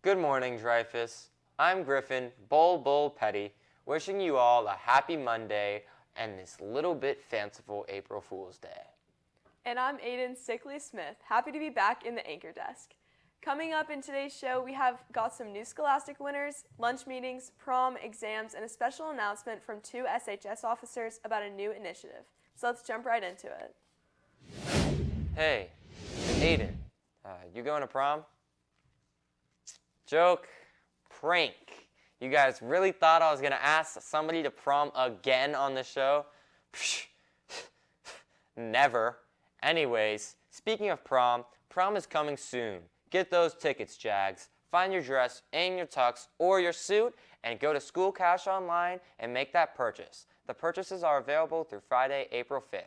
Good morning, Dreyfus. I'm Griffin, Bull Petty, wishing you all a happy Monday and this little bit fanciful April Fool's Day. And I'm Aiden Sickley Smith, happy to be back in the anchor desk. Coming up in today's show, we have got some new Scholastic winners, lunch meetings, prom, exams, and a special announcement from 2 SHS officers about a new initiative. So let's jump right into it. Hey, Aiden, you going to prom? Joke, prank. You guys really thought I was going to ask somebody to prom again on the show? Psh, never. Anyways, speaking of prom is coming soon. Get those tickets, Jags. Find your dress and your tux or your suit and go to School Cash Online and make that purchase. The purchases are available through Friday, April 5th.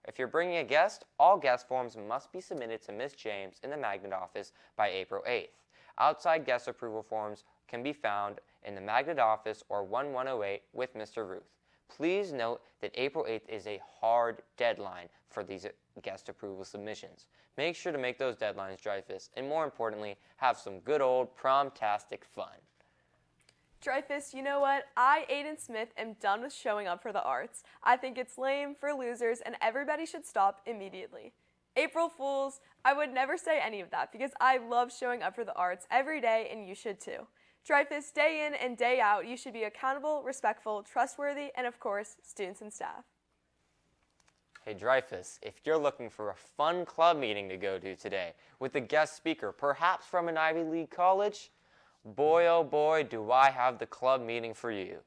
If you're bringing a guest, all guest forms must be submitted to Ms. James in the Magnet office by April 8th. Outside guest approval forms can be found in the Magnet office or 1108 with Mr. Ruth. Please note that April 8th is a hard deadline for these guest approval submissions. Make sure to make those deadlines, Dreyfus, and more importantly, have some good old prom-tastic fun. Dreyfus, you know what? I, Aiden Smith, am done with showing up for the arts. I think it's lame, for losers, and everybody should stop immediately. April Fools, I would never say any of that because I love showing up for the arts every day, and you should too. Dreyfus, day in and day out, you should be accountable, respectful, trustworthy, and of course, students and staff. Hey Dreyfus, if you're looking for a fun club meeting to go to today with a guest speaker, perhaps from an Ivy League college, boy oh boy do I have the club meeting for you.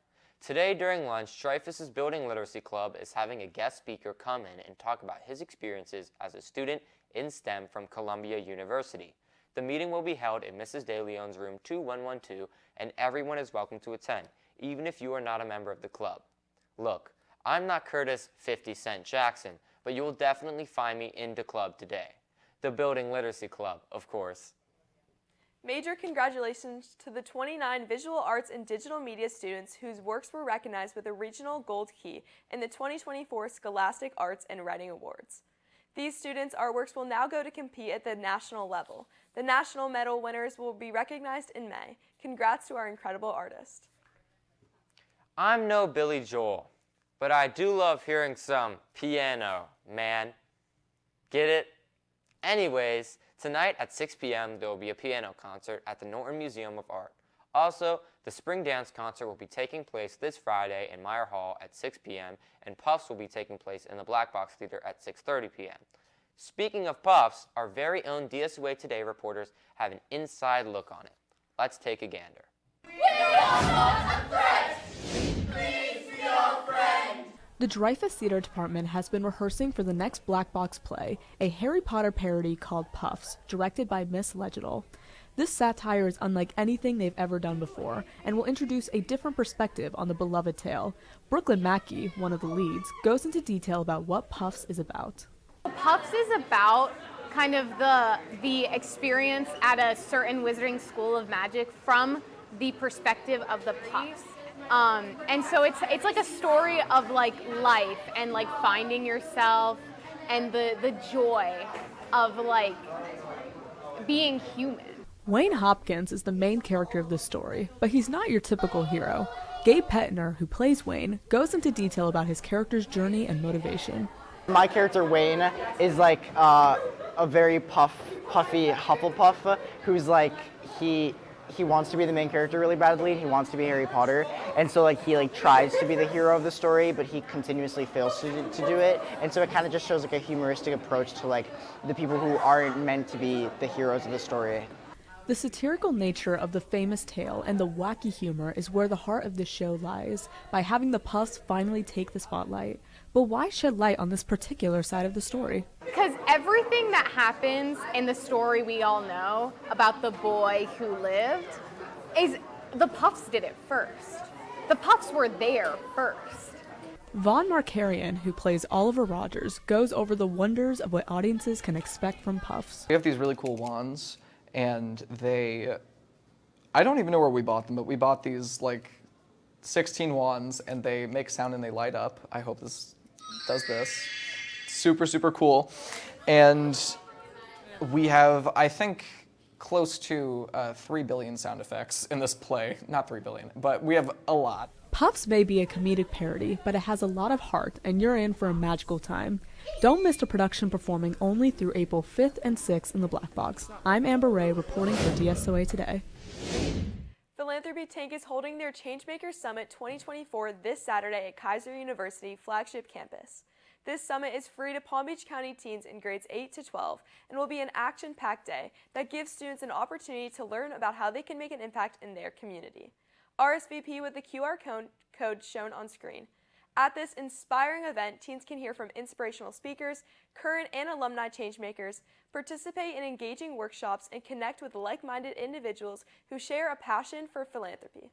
Today during lunch, Dreyfus's Building Literacy Club is having a guest speaker come in and talk about his experiences as a student in STEM from Columbia University. The meeting will be held in Mrs. De Leon's room 2112, and everyone is welcome to attend, even if you are not a member of the club. Look, I'm not Curtis 50 Cent Jackson, but you will definitely find me in the club today. The Building Literacy Club, of course. Major congratulations to the 29 visual arts and digital media students whose works were recognized with a regional gold key in the 2024 Scholastic Arts and Writing Awards. These students' artworks will now go to compete at the national level. The national medal winners will be recognized in May. Congrats to our incredible artist. I'm no Billy Joel, but I do love hearing some piano, man. Get it? Anyways, tonight at 6 p.m. there will be a piano concert at the Norton Museum of Art. Also, the Spring Dance Concert will be taking place this Friday in Meyer Hall at 6 p.m. and Puffs will be taking place in the Black Box Theater at 6:30 p.m. Speaking of Puffs, our very own DSOA Today reporters have an inside look on it. Let's take a gander. We are not a threat! Please be our friend! The Dreyfus Theater Department has been rehearsing for the next Black Box play, a Harry Potter parody called Puffs, directed by Miss Legital. This satire is unlike anything they've ever done before, and will introduce a different perspective on the beloved tale. Brooklyn Mackey, one of the leads, goes into detail about what Puffs is about. Puffs is about kind of the experience at a certain wizarding school of magic from the perspective of the Puffs. And so it's like a story of like life and like finding yourself and the joy of like being human. Wayne Hopkins is the main character of this story, but he's not your typical hero. Gabe Petner, who plays Wayne, goes into detail about his character's journey and motivation. My character Wayne is like a very puffy Hufflepuff who's like he wants to be the main character really badly, and he wants to be Harry Potter, and so like he like tries to be the hero of the story, but he continuously fails to do it, and so it kind of just shows like a humoristic approach to like the people who aren't meant to be the heroes of the story. The satirical nature of the famous tale and the wacky humor is where the heart of this show lies, by having the Puffs finally take the spotlight. But why shed light on this particular side of the story? Because everything that happens in the story we all know about the boy who lived is the Puffs did it first. The Puffs were there first. Vaughn Markarian, who plays Oliver Rogers, goes over the wonders of what audiences can expect from Puffs. We have these really cool wands, and I don't even know where we bought them, but we bought these like 16 wands, and they make sound and they light up. I hope this does this. Super, super cool. And we have, I think, close to 3 billion sound effects in this play. Not 3 billion, but we have a lot. Puffs may be a comedic parody, but it has a lot of heart, and you're in for a magical time. Don't miss the production performing only through April 5th and 6th in the Black Box. I'm Amber Ray reporting for DSOA Today. Philanthropy Tank is holding their Changemaker Summit 2024 this Saturday at Kaiser University flagship campus. This summit is free to Palm Beach County teens in grades 8 to 12 and will be an action-packed day that gives students an opportunity to learn about how they can make an impact in their community. RSVP with the QR code shown on screen. At this inspiring event, teens can hear from inspirational speakers, current and alumni changemakers, participate in engaging workshops, and connect with like-minded individuals who share a passion for philanthropy.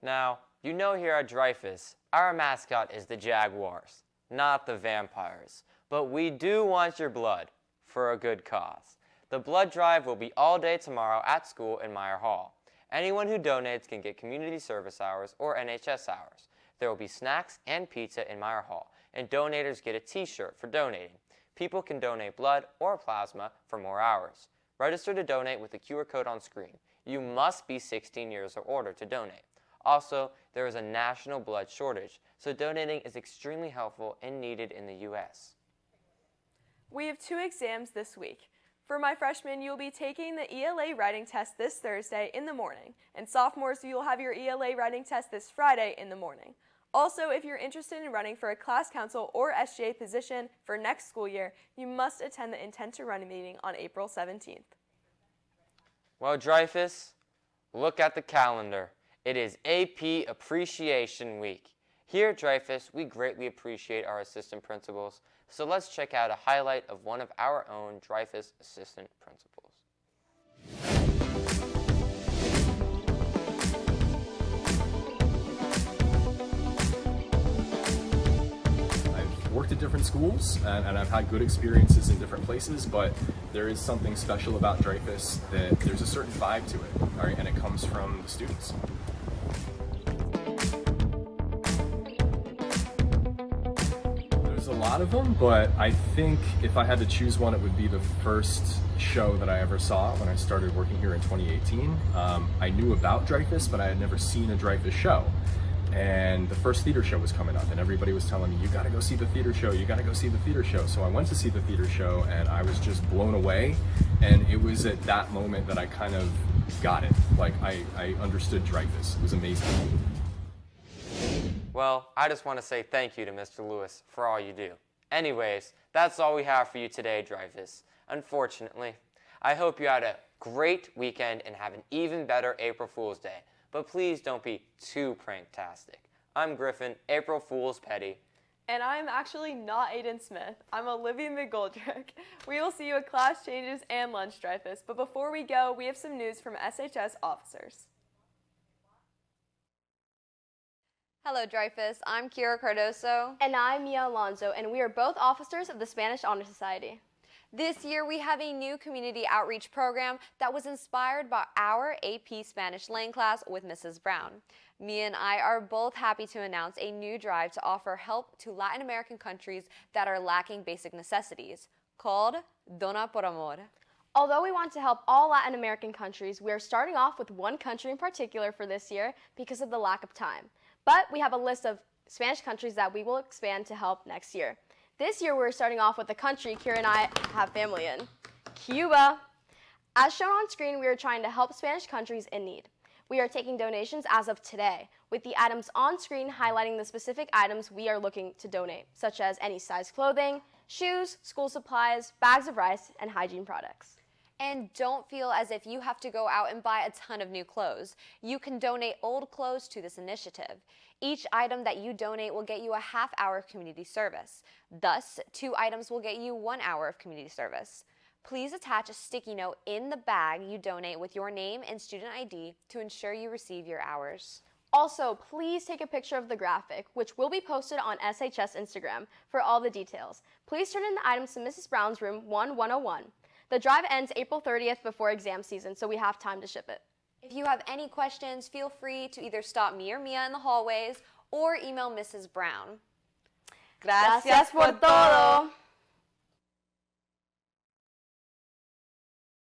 Now, you know here at Dreyfus, our mascot is the Jaguars, not the vampires. But we do want your blood for a good cause. The blood drive will be all day tomorrow at school in Meyer Hall. Anyone who donates can get community service hours or NHS hours. There will be snacks and pizza in Meyer Hall, and donators get a t-shirt for donating. People can donate blood or plasma for more hours. Register to donate with the QR code on screen. You must be 16 years or older to donate. Also, there is a national blood shortage, so donating is extremely helpful and needed in the U.S. We have 2 exams this week. For my freshmen, you'll be taking the ELA writing test this Thursday in the morning, and sophomores, you'll have your ELA writing test this Friday in the morning. Also, if you're interested in running for a class council or SGA position for next school year, you must attend the Intent to Run meeting on April 17th. Well, Dreyfus, look at the calendar. It is AP Appreciation Week. Here at Dreyfus, we greatly appreciate our assistant principals, so let's check out a highlight of one of our own Dreyfus assistant principals. I've worked at different schools and I've had good experiences in different places, but there is something special about Dreyfus that there's a certain vibe to it, all right, and it comes from the students. A lot of them, but I think if I had to choose one, it would be the first show that I ever saw when I started working here in 2018. I knew about Dreyfus, but I had never seen a Dreyfus show. And the first theater show was coming up, and everybody was telling me, you gotta go see the theater show, you gotta go see the theater show. So I went to see the theater show, and I was just blown away. And it was at that moment that I kind of got it. Like, I understood Dreyfus. It was amazing. Well, I just want to say thank you to Mr. Lewis for all you do. Anyways, that's all we have for you today, Dreyfus. Unfortunately, I hope you had a great weekend and have an even better April Fool's Day. But please don't be too pranktastic. I'm Griffin, April Fool's Petty. And I'm actually not Aiden Smith. I'm Olivia McGoldrick. We will see you at class changes and lunch, Dreyfus. But before we go, we have some news from SHS officers. Hello, Dreyfus. I'm Kira Cardoso. And I'm Mia Alonso, and we are both officers of the Spanish Honor Society. This year, we have a new community outreach program that was inspired by our AP Spanish Lane class with Mrs. Brown. Mia and I are both happy to announce a new drive to offer help to Latin American countries that are lacking basic necessities, called Dona por Amor. Although we want to help all Latin American countries, we are starting off with one country in particular for this year because of the lack of time. But we have a list of Spanish countries that we will expand to help next year. This year, we're starting off with a country Kira and I have family in, Cuba. As shown on screen, we are trying to help Spanish countries in need. We are taking donations as of today, with the items on screen highlighting the specific items we are looking to donate, such as any size clothing, shoes, school supplies, bags of rice, and hygiene products. And don't feel as if you have to go out and buy a ton of new clothes. You can donate old clothes to this initiative. Each item that you donate will get you a half-hour of community service. Thus, 2 items will get you 1 hour of community service. Please attach a sticky note in the bag you donate with your name and student ID to ensure you receive your hours. Also, please take a picture of the graphic, which will be posted on SHS Instagram for all the details. Please turn in the items to Mrs. Brown's room 1101. The drive ends April 30th before exam season, so we have time to ship it. If you have any questions, feel free to either stop me or Mia in the hallways or email Mrs. Brown. Gracias por todo!